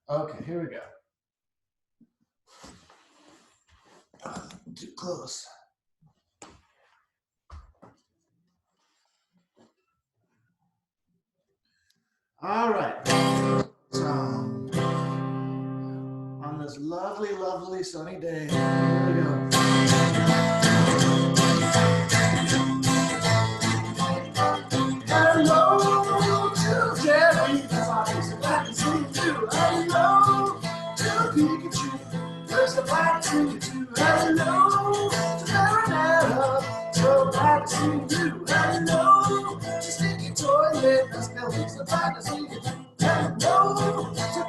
Okay, here we go. Too close. All right. So, on this lovely, lovely sunny day, here we go. Hello to Jerry, I'm so glad to see you. Hello to Pikachu, there's a black to you too. Hello to Marinetta, so glad to see you. Hello to Stinky Toilet, that's Billy, so glad to see you. Hello to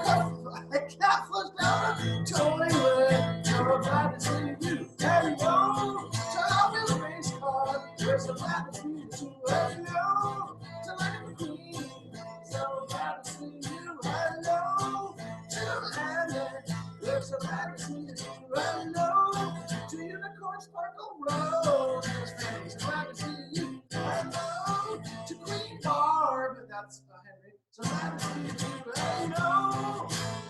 Cat Flush down the toilet, so glad to see you. Hello to Alvin Race Car, there's a glad to see you too. Hello to Lightning Queen, so glad to see you. Hello to Anna, we're so glad to see you. Hello to Unicorn Sparkle Road, so glad to see you. Hello to Queen Barb, that's Henry, so glad to see you. Hello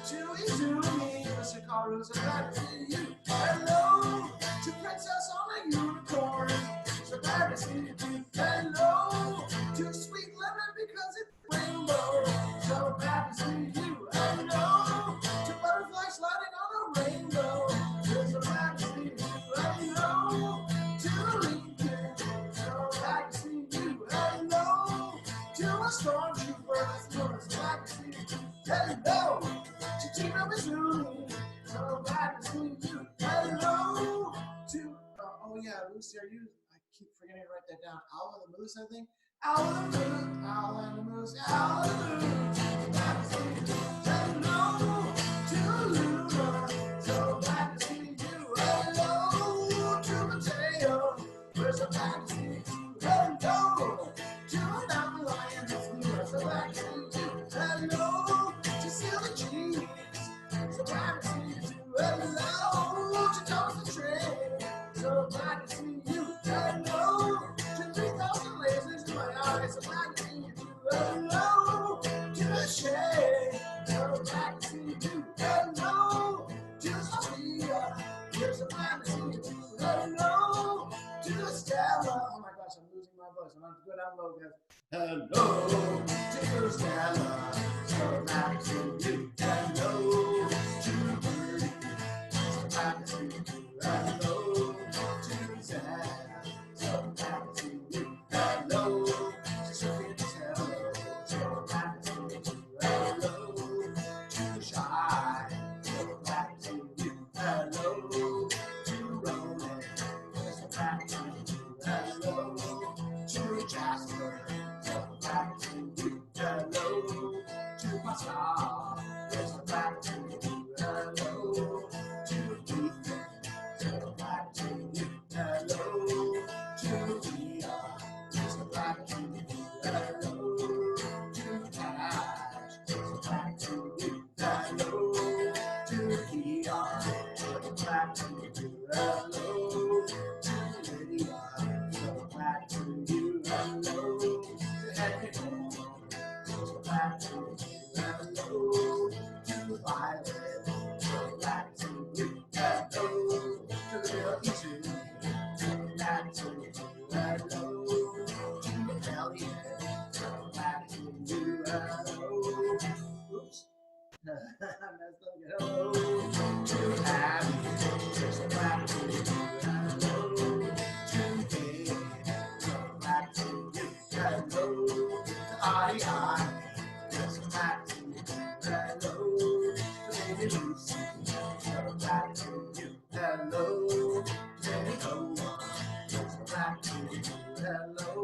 to Izumi, Mr. Karu, so glad to see you. Hello to Princess on a Unicorn, so glad to see you. Hello to Sweet Lemon because it's rainbow, so glad to see you. Hello to Butterfly sliding on a rainbow, so glad to see you. Hello to Lincoln, so glad to see you. Hello to a stormtrooper, so glad to see you. Hello to Tina Mizumi, so glad to see you. Hello to oh yeah, Lucy, are you? I keep forgetting to write that down. Owl and the Moose, I think. Owl and the Moose, Owl and the Moose, Owl and the Moose. Glad to see you. Hello to Luna, so glad to see you. Hello to Mateo, we're so glad to see you. Hello to Mountain Lion, we're so glad to see you. Hello to Silly Cheese, so glad to see you too. Hello to Thomas the Train, so glad to see you. Hello to 3,000 lasers in my eyes, so glad to see you too. Hello to Shay, so glad to see you. Hello to Sophia, we're so glad to see you too. Hello to Stella. Oh my gosh, I'm losing my voice. I'm going to go down low, guys. Hello to Stella, so glad to see you. Hello to Birdie, so glad to see you. Hello to Zach, so glad to see you. Hello to Sophia Patel, so glad to see you. Hello to Shy, so glad to see you. Hello to Ronan, so glad to see you. Hello to Jasper, so glad to see you. Hello to Pascal, so glad to see you. Hello to Ethan, so glad to see you. Hello to Tia, so glad to see you. Hello to Cash, so glad to see you. Hello to Kia, so glad to see you. Hello to Lydia, so glad to see you. Hello to Henry Moore, so glad to see you. Hello to Violet, so glad to see you. Hello to the Milky Zoo, so glad to see you. Hello to Elliot, so glad to see you. Hello, oops. I messed up again. Hello to Abby, so glad to see you. Hello to Dave, so glad to see you. Hello to I, so glad to see you. Hello to Baby Lucy, so glad to see you. Hello to Baby Noah, so glad to see you. Hello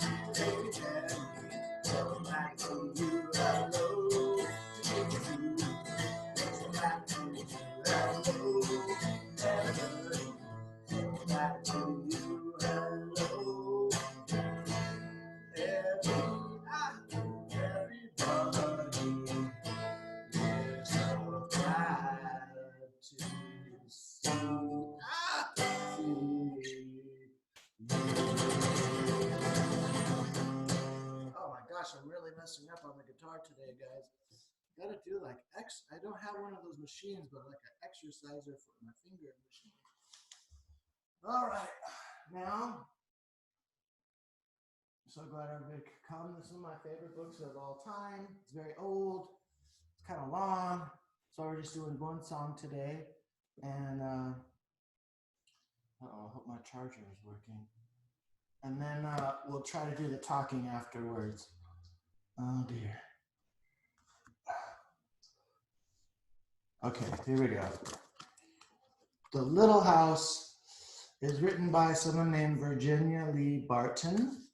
to Baby Jenny, so glad to see you. Hello to Baby Sue, so glad to see you. Hello to everybody, so glad to see you. Hello everybody, we're so glad to see you. Oh my gosh, I'm really messing up on the guitar today, guys. Gotta do like I don't have one of those machines, but like an exerciser for my finger machine. All right, now, I'm so glad everybody could come. This is one of my favorite books of all time. It's very old. It's kind of long, so we're just doing one song today. And I hope my charger is working. And then we'll try to do the talking afterwards. Oh dear. Okay, here we go. The Little House is written by someone named Virginia Lee Barton.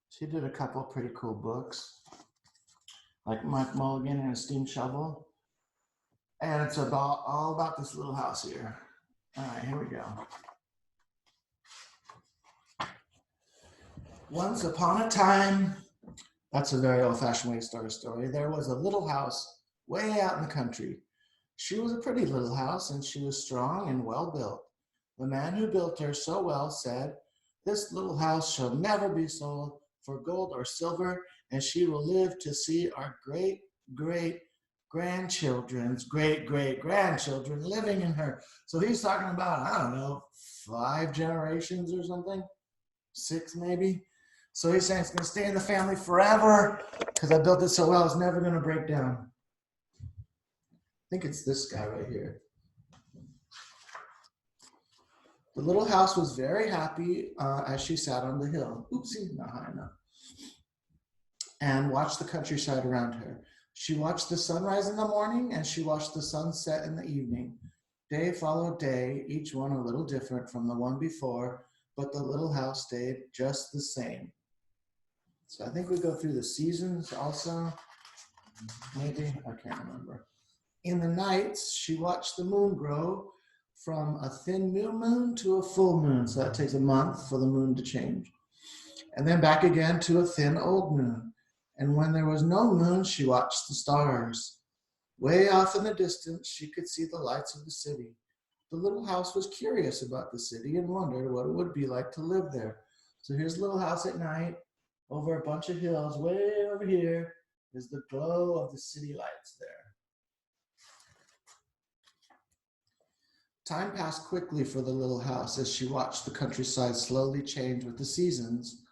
She did a couple pretty cool books, like Mike Mulligan and a Steam Shovel. And it's all about this little house here. All right, here we go. Once upon a time, that's a very old-fashioned way to start a story. There was a little house way out in the country. She was a pretty little house, and she was strong and well built. The man who built her so well said, "This little house shall never be sold for gold or silver, and she will live to see our great-great-grandchildren's great-great-grandchildren living in her." So he's talking about, I don't know, 5 generations or something, 6 maybe. So he's saying it's going to stay in the family forever because I built it so well, it's never going to break down. I think it's this guy right here. The little house was very happy as she sat on the hill. Oopsie, not high enough. And watched the countryside around her. She watched the sunrise in the morning and she watched the sunset in the evening. Day followed day, each one a little different from the one before, but the little house stayed just the same. So I think we go through the seasons also. Maybe, I can't remember. In the nights, she watched the moon grow from a thin new moon to a full moon. So that takes a month for the moon to change. And then back again to a thin old moon. And when there was no moon, she watched the stars. Way off in the distance, she could see the lights of the city. The little house was curious about the city and wondered what it would be like to live there. So here's the little house at night over a bunch of hills. Way over here is the glow of the city lights there. Time passed quickly for the little house as she watched the countryside slowly change with the seasons.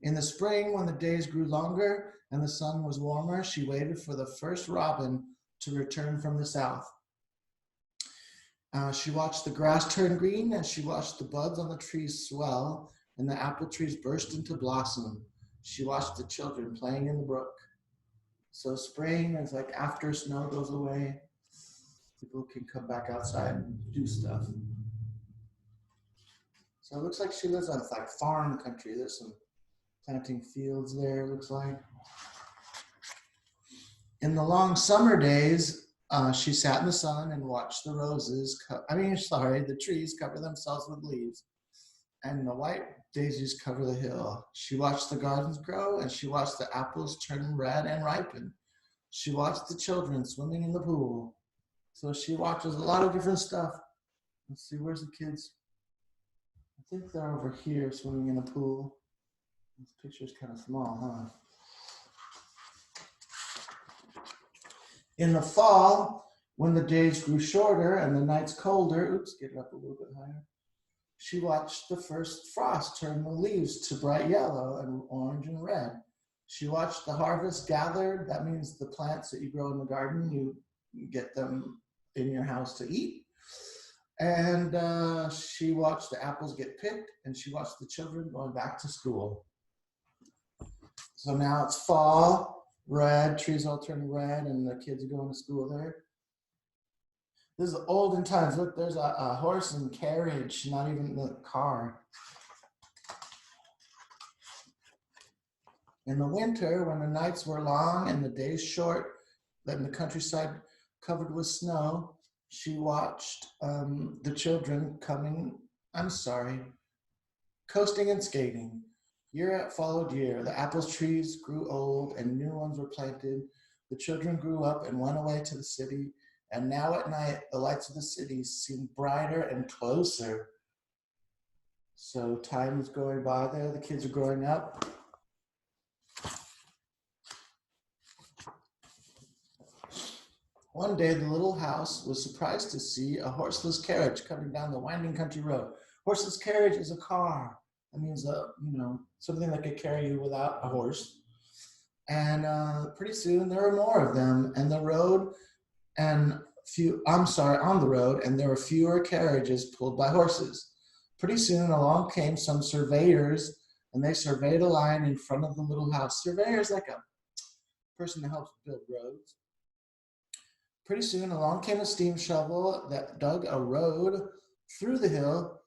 In the spring, when the days grew longer and the sun was warmer, she waited for the first robin to return from the south. She watched the grass turn green and she watched the buds on the trees swell and the apple trees burst into blossom. She watched the children playing in the brook. So spring is like after snow goes away, people can come back outside and do stuff. So it looks like she lives on like farm country. There's some planting fields there, it looks like. In the long summer days, she sat in the sun and watched the the trees cover themselves with leaves. And the white daisies cover the hill. She watched the gardens grow and she watched the apples turn red and ripen. She watched the children swimming in the pool. So she watches a lot of different stuff. Let's see, where's the kids? I think they're over here swimming in the pool. This picture's kind of small, huh? In the fall, when the days grew shorter and the nights colder, get it up a little bit higher. She watched the first frost turn the leaves to bright yellow and orange and red. She watched the harvest gathered. That means the plants that you grow in the garden, you get them in your house to eat. And she watched the apples get picked and she watched the children going back to school. So now it's fall, red, trees all turning red and the kids are going to school there. This is olden times. Look, there's a horse and carriage, not even the car. In the winter, when the nights were long and the days short, then the countryside covered with snow, she watched the children coasting and skating. Year followed year. The apple trees grew old and new ones were planted. The children grew up and went away to the city. And now at night, the lights of the city seem brighter and closer. So time is going by there. The kids are growing up. One day, the little house was surprised to see a horseless carriage coming down the winding country road. Horseless carriage is a car. That means something that could carry you without a horse. And pretty soon there were more of them, and the road and on the road, and there were fewer carriages pulled by horses. Pretty soon along came some surveyors, and they surveyed a line in front of the little house. Surveyor is like a person that helps build roads. Pretty soon along came a steam shovel that dug a road through the hill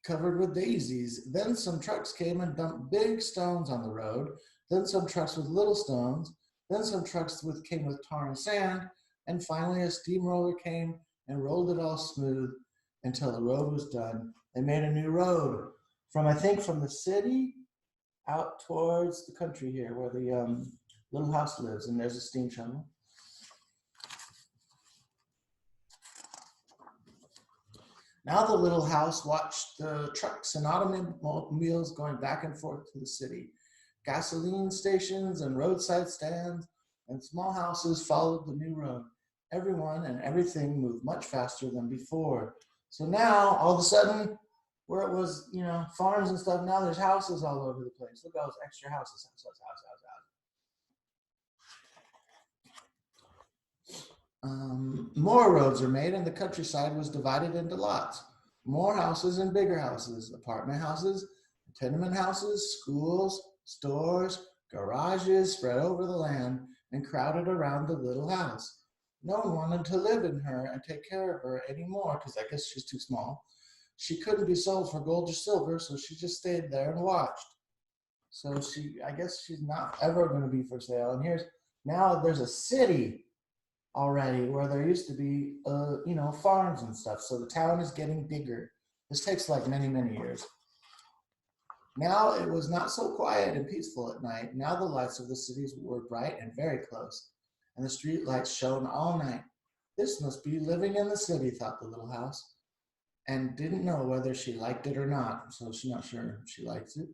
covered with daisies. Then some trucks came and dumped big stones on the road. Then some trucks with little stones. Then some trucks came with tar and sand. And finally a steamroller came and rolled it all smooth until the road was done. They made a new road from the city out towards the country here where the little house lives, and there's a steam shovel. Now the little house watched the trucks and automobiles going back and forth to the city. Gasoline stations and roadside stands and small houses followed the new road. Everyone and everything moved much faster than before. So now, all of a sudden, where it was, farms and stuff, now there's houses all over the place. Look at all those extra houses. More roads are made, and the countryside was divided into lots. More houses and bigger houses, apartment houses, tenement houses, schools, stores, garages spread over the land and crowded around the little house. No one wanted to live in her and take care of her anymore because I guess she's too small. She couldn't be sold for gold or silver, so she just stayed there and watched. So I guess she's not ever going to be for sale. And now there's a city already where there used to be, farms and stuff. So the town is getting bigger. This takes like many, many years. Now it was not so quiet and peaceful at night. Now the lights of the cities were bright and very close, and the street lights shone all night. This must be living in the city, thought the little house, and didn't know whether she liked it or not. So she's not sure if she likes it.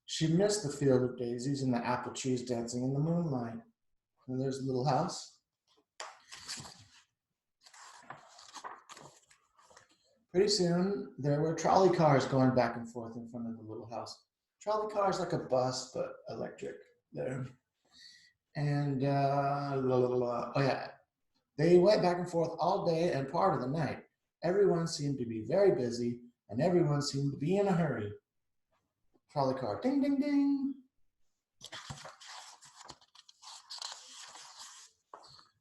She missed the field of daisies and the apple trees dancing in the moonlight. And there's the little house. Pretty soon, there were trolley cars going back and forth in front of the little house. Trolley cars like a bus, but electric there. And, they went back and forth all day and part of the night. Everyone seemed to be very busy, and everyone seemed to be in a hurry. Trolley car, ding, ding, ding.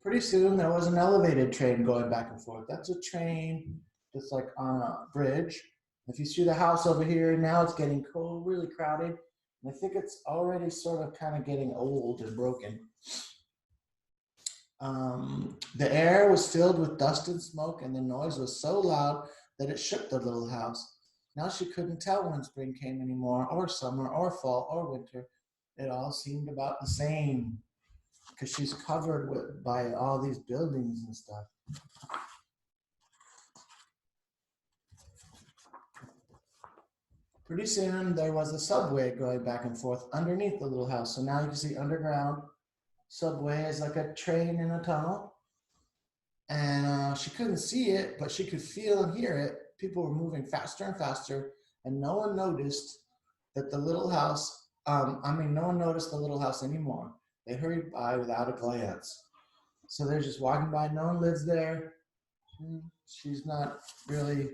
Pretty soon, there was an elevated train going back and forth. That's a train just like on a bridge. If you see the house over here, now it's getting cold, really crowded. And I think it's already sort of kind of getting old and broken. The air was filled with dust and smoke, and the noise was so loud that it shook the little house. Now she couldn't tell when spring came anymore, or summer, or fall, or winter. It all seemed about the same because she's covered by all these buildings and stuff. Pretty soon there was a subway going back and forth underneath the little house. So now you can see underground subway is like a train in a tunnel. And she couldn't see it, but she could feel and hear it. People were moving faster and faster, and no one noticed that the little house, no one noticed the little house anymore. They hurried by without a glance. So they're just walking by, no one lives there. She's not really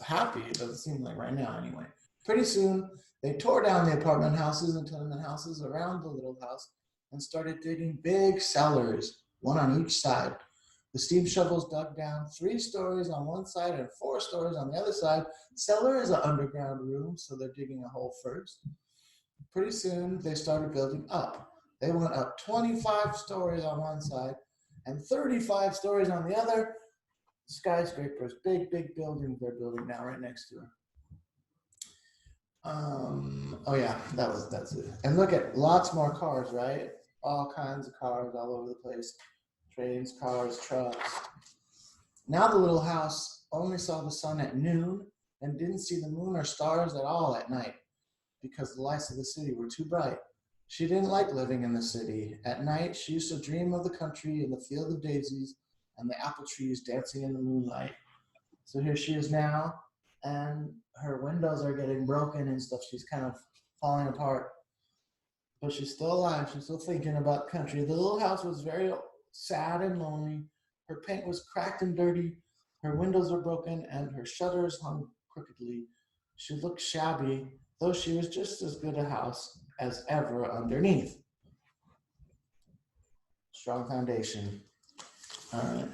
happy, it doesn't seem like right now anyway. Pretty soon, they tore down the apartment houses and tenement houses around the little house and started digging big cellars, one on each side. The steam shovels dug down 3 stories on one side and 4 stories on the other side. Cellar is an underground room, so they're digging a hole first. Pretty soon, they started building up. They went up 25 stories on one side and 35 stories on the other. Skyscrapers, big, big buildings they're building now right next to her. That's it. And look at lots more cars, right? All kinds of cars all over the place. Trains, cars, trucks. Now the little house only saw the sun at noon and didn't see the moon or stars at all at night because the lights of the city were too bright. She didn't like living in the city. At night, she used to dream of the country and the field of daisies and the apple trees dancing in the moonlight. So here she is now, and her windows are getting broken and stuff. She's kind of falling apart, but she's still alive. She's still thinking about country. The little house was very sad and lonely. Her paint was cracked and dirty. Her windows were broken, and her shutters hung crookedly. She looked shabby, though she was just as good a house as ever underneath. Strong foundation. All right.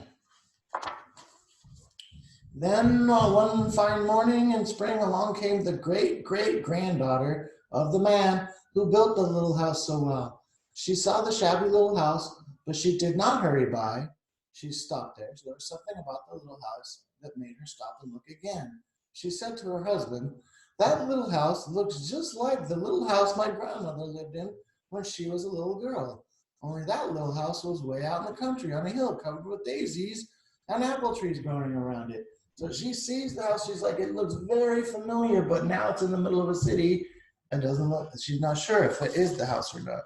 Then one fine morning in spring, along came the great-great-granddaughter of the man who built the little house so well. She saw the shabby little house, but she did not hurry by. She stopped there. So there was something about the little house that made her stop and look again. She said to her husband, "That little house looks just like the little house my grandmother lived in when she was a little girl. Only that little house was way out in the country on a hill covered with daisies and apple trees growing around it." So she sees the house. She's like, it looks very familiar, but now it's in the middle of a city and doesn't look, she's not sure if it is the house or not.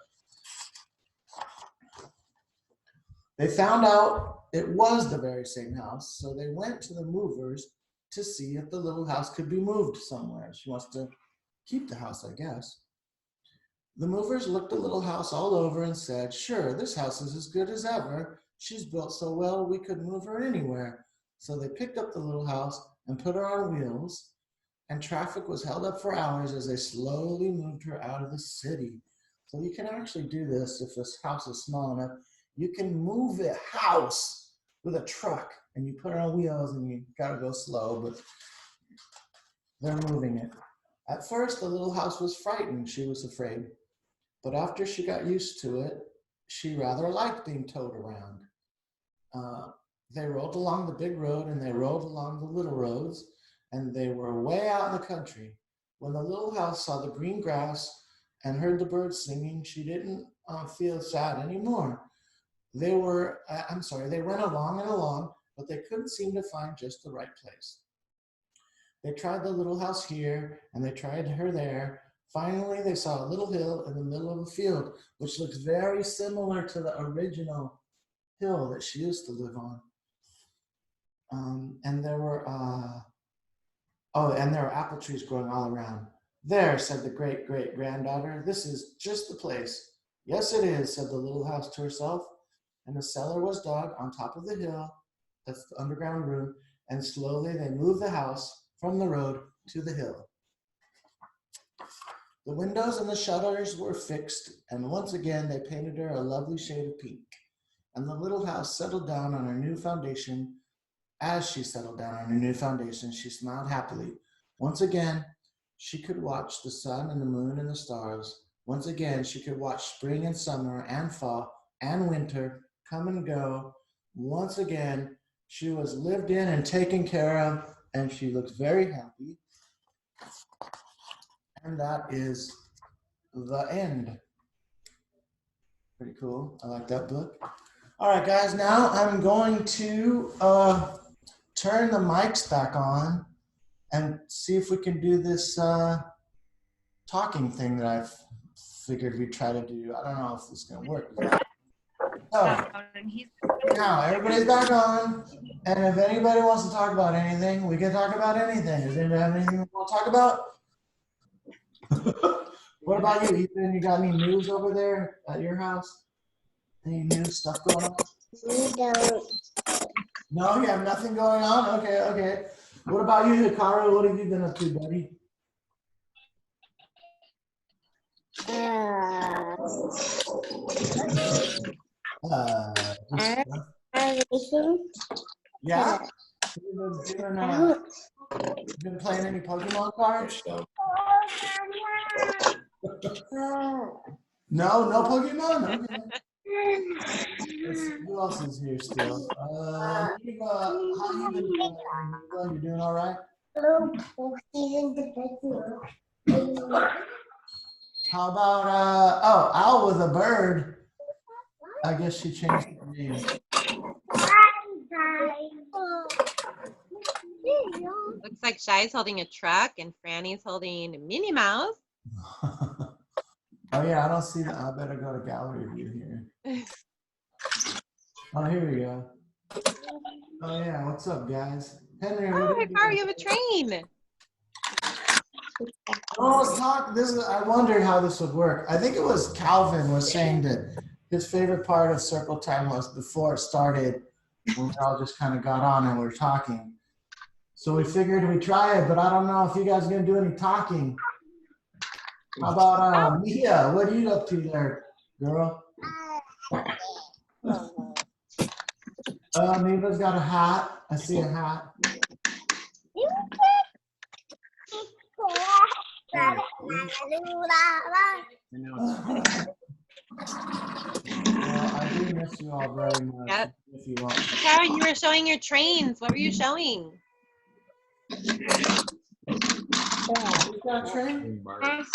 They found out it was the very same house, so they went to the movers to see if the little house could be moved somewhere. She wants to keep the house, I guess. The movers looked the little house all over and said, "Sure, this house is as good as ever. She's built so well we could move her anywhere." So they picked up the little house and put her on wheels, and traffic was held up for hours as they slowly moved her out of the city. So you can actually do this if this house is small enough. You can move a house with a truck, and you put her on wheels, and you gotta go slow, but they're moving it. At first, the little house was frightened. She was afraid. But after she got used to it, she rather liked being towed around. They rolled along the big road and they rolled along the little roads, and they were way out in the country. When the little house saw the green grass and heard the birds singing, she didn't feel sad anymore. They went along and along, but they couldn't seem to find just the right place. They tried the little house here and they tried her there. Finally, they saw a little hill in the middle of a field, which looks very similar to the original hill that she used to live on. And there were apple trees growing all around. "There," said the great-great-granddaughter, "this is just the place." "Yes, it is," said the little house to herself. And the cellar was dug on top of the hill, that's the underground room, and slowly they moved the house from the road to the hill. The windows and the shutters were fixed, and once again they painted her a lovely shade of pink. And the little house settled down on her new foundation. As she settled down on her new foundation, she smiled happily. Once again, she could watch the sun and the moon and the stars. Once again, she could watch spring and summer and fall and winter come and go. Once again, she was lived in and taken care of, and she looks very happy. And that is the end. Pretty cool. I like that book. All right, guys, now I'm going to turn the mics back on and see if we can do this talking thing that I figured we'd try to do. I don't know if this is going to work. So, now everybody's back on, and if anybody wants to talk about anything, we can talk about anything. Does anybody have anything we want to talk about? What about you, Ethan? You got any news over there at your house? Any new stuff going on? We don't. No, you have nothing going on? Okay. What about you, Hikaru? What have you been up to, buddy? Yeah? You've been playing any Pokemon cards? No Pokemon? Okay. Who else is here still? How you been doing? You doing all right? How about Owl with a bird? I guess she changed her name. Looks like Shy's holding a truck and Franny's holding a Minnie Mouse. All Oh yeah, I don't see that. I better go to gallery view here. Oh, here we go. Oh yeah, what's up, guys? Henry, what Oh, are you Hikaru, doing? you have a train. I wondered how this would work. I think it was Calvin was saying that his favorite part of circle time was before it started, when we all just kind of got on and we were talking. So we figured we'd try it, but I don't know if you guys are gonna do any talking. How about Mia? What are you up to there, girl? Mia's got a hat. I see a hat. Well, I do miss you all very much. Yep. If you want. Hikaru, you were showing your trains. What were you showing? You got a train? Cash,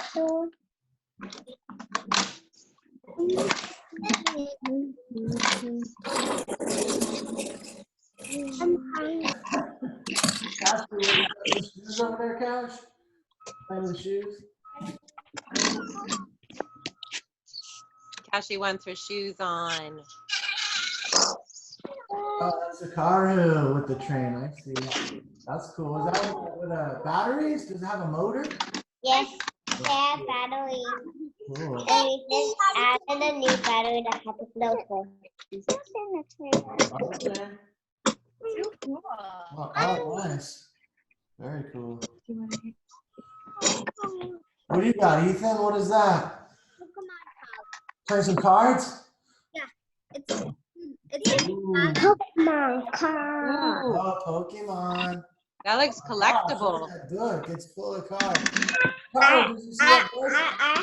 you got the shoes over there, Cash? Playing with the shoes? Kashi wants her shoes on. Oh, that's Hikaru with the train. I see. That's cool. Is that with batteries? Does it have a motor? Yes, they have battery. Cool. And we just added a new battery that has a floater. Okay. Oh, nice. Very cool. What do you got, Ethan? What is that? Play some cards? It's Ooh. Pokemon card. Ooh, Oh, Pokemon. that looks Oh my gosh, collectible. look at that book. It's full of cards. Carl, did you see that book? I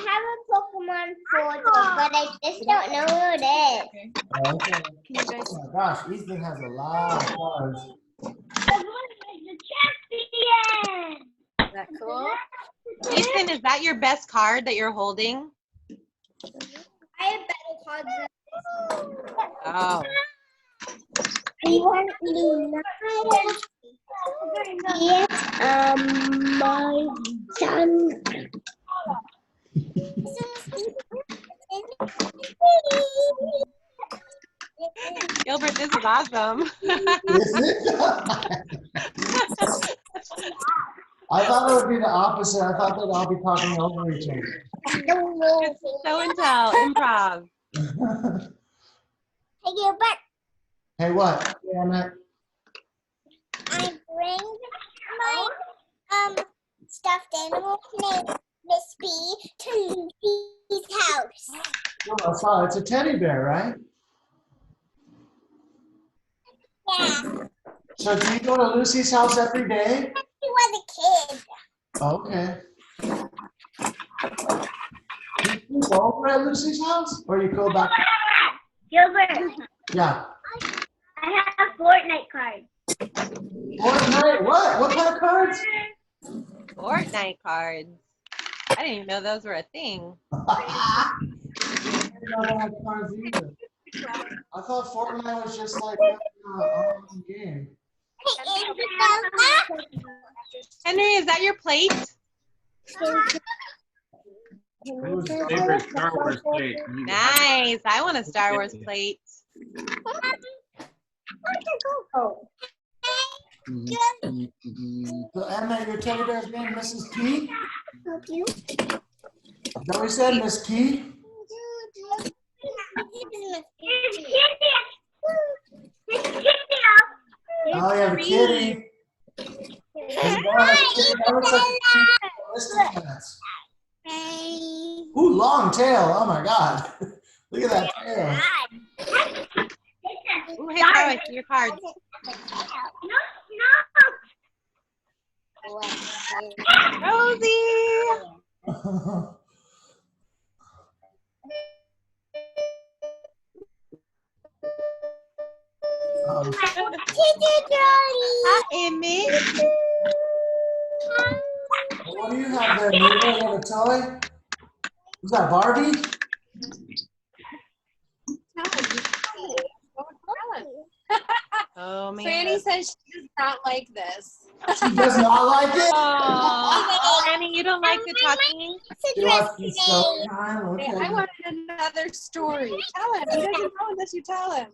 have a Pokemon folder, but I just don't know who it is. Oh, okay. Oh my gosh, Ethan has a lot of cards. The champion! Is that cool? Ethan, is that your best card that you're holding? I have better cards than Oh. Yes, my son. Gilbert, this is awesome. Is it? I thought it would be the opposite. I thought they'd all be talking over each other. It's show and tell, improv. Hey, Gilbert, Hey, what? Damn it. I bring my stuffed animal named Miss B to Lucy's house. Oh, I saw it. It's a teddy bear, right? Yeah, So do you go to Lucy's house every day? he was a kid. Okay. Do you go over at Lucy's house? Or you go back? Gilbert, Yeah. I have Fortnite cards. Fortnite? What? What kind of cards? Fortnite cards. I didn't even know those were a thing. I didn't know they had cards either. I thought Fortnite was just like an online game. Henry, is that your plate? Favorite Star Wars plate. Nice. I want a Star Wars plate. So Emma, your teddy bear's name Mrs. P? Is that what you said, Miss P? Oh, you have a kitty. That looks like a Aristocats. Ooh, long tail. Oh my God. Look at that tail. Ooh, hey, Carl, I see your cards. Rosie! Hi, Amy. What do you have there, Nina? You have a toy? Was that Barbie? Oh, man. Franny says she does not like this. She does not like it? Oh, Annie, you don't like the talking? She wants to be story time? Okay, Okay. I wanted another story. Tell him. He doesn't know unless you tell him.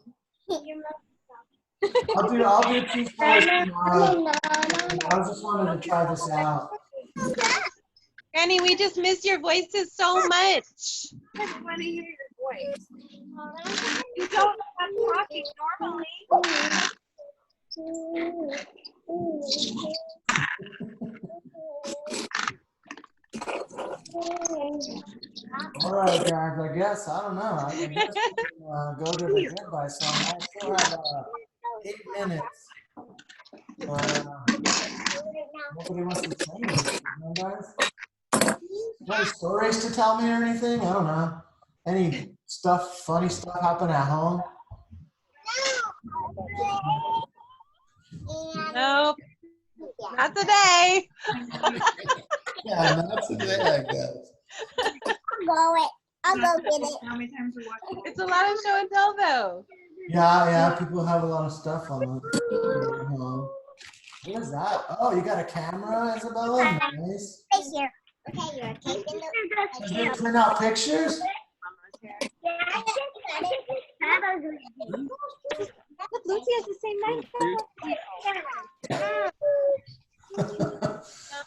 I'll do 2 stories tomorrow. I just wanted to try this out. Annie, we just miss your voices so much. I just want to hear your voice. You don't have talking normally. All right, guys. I guess I don't know. I guess we can, go to the goodbye song. I still have 8 minutes. But nobody wants to sing it. You know, guys? Any stories to tell me or anything? I don't know. Any stuff, funny stuff happen at home? Nope, not today. Yeah, not today, I guess. I'll go get it. How many times you watch it? It's a lot of show and tell though. Yeah, people have a lot of stuff on them. What is that? Oh, you got a camera, Isabella? Nice. Right here. Okay, you're taking Did you print out pictures? Look, Lucy has the same knife.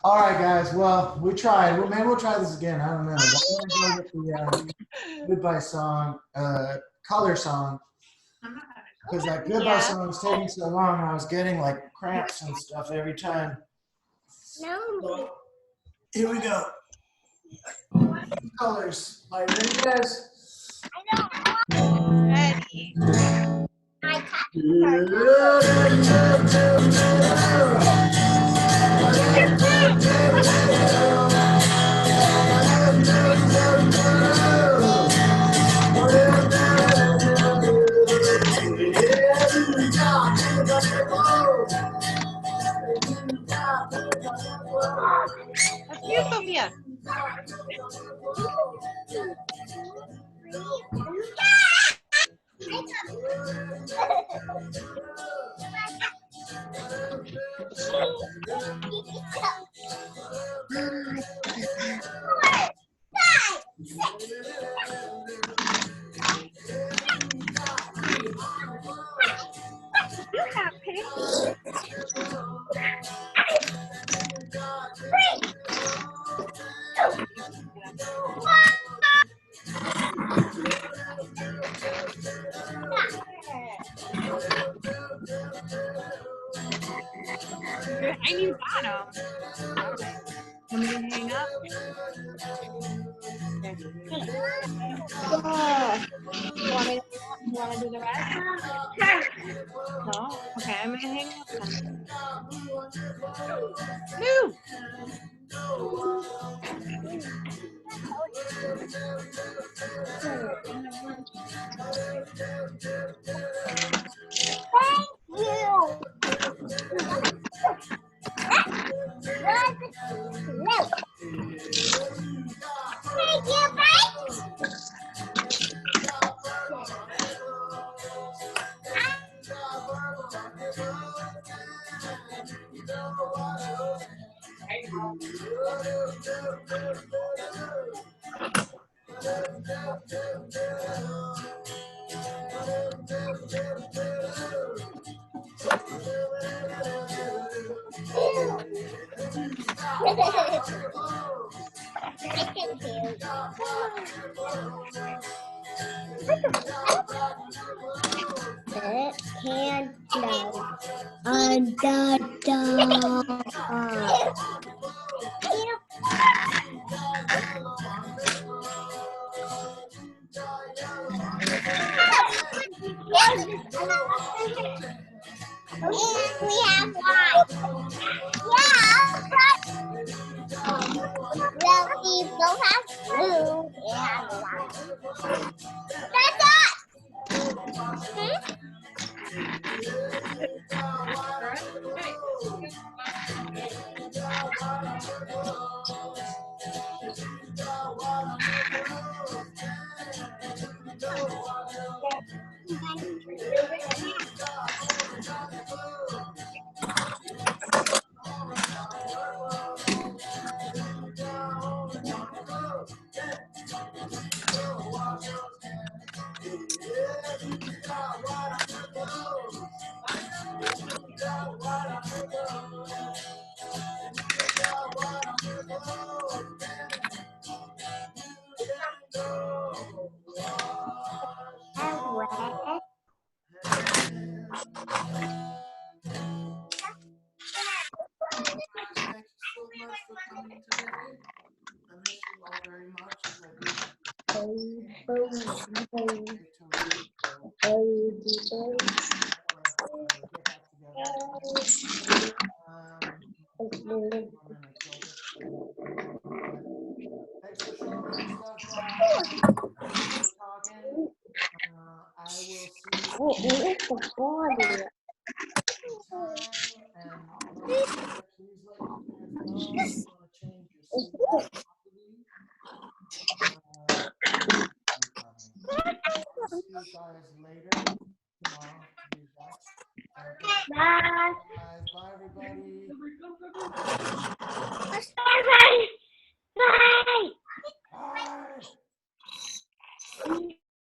All right, guys. Well, we tried. Well, maybe we'll try this again. I don't know. I'm gonna go with the goodbye song, color song, because that goodbye song was taking so long. I was getting like cramps and stuff every time. No. Here we go. Colors. Are you ready, guys? Ready. That's you, Sophia. You have pink. I need bottom. Want me to hang up? You want to do the rest? No? Okay, I'm going to hang up then. Move. And we have white. Yeah, well, we both have blue and white. That's us. Thank you so much for coming today. I miss you all very much as I do. Thanks for showing me your stuff, guys. Thanks for talking. I will see you next time. And please let your parents know if you want to change your seat properly. See you guys later tomorrow to be exact. Bye. Guys, bye everybody.